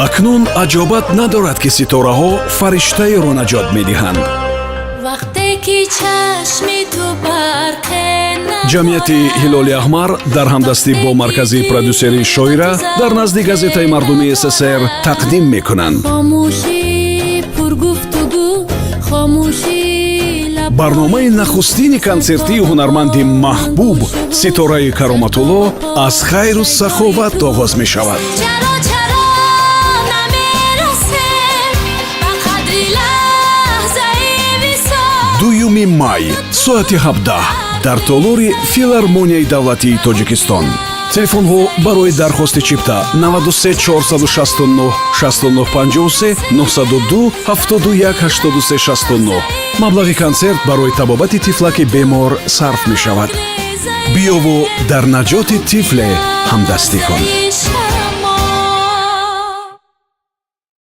акнун аҷобат надорад ки ситораҳо фариштаеро наҷот медиҳанд. ҷамъияти ҳилоли аҳмар дар ҳамдастӣ бо маркази продюсери шоира дар назди газетаи мардумии СССР тақдим мекунанд. барномаи нахустини консертии ҳунарманди маҳбуб ситораи кароматулло аз хайру саховат оғоз мешавад. 2 май соати 17 дар толори филармонияи давлатии Тоҷикистон. телефонҳо барои дархости чипта 93 469 6953 902 71 83 69. маблағи консерт барои табобати тифлаки бемор сарф мешавад. биёву дар наҷоти тифле ҳамдастӣ кун.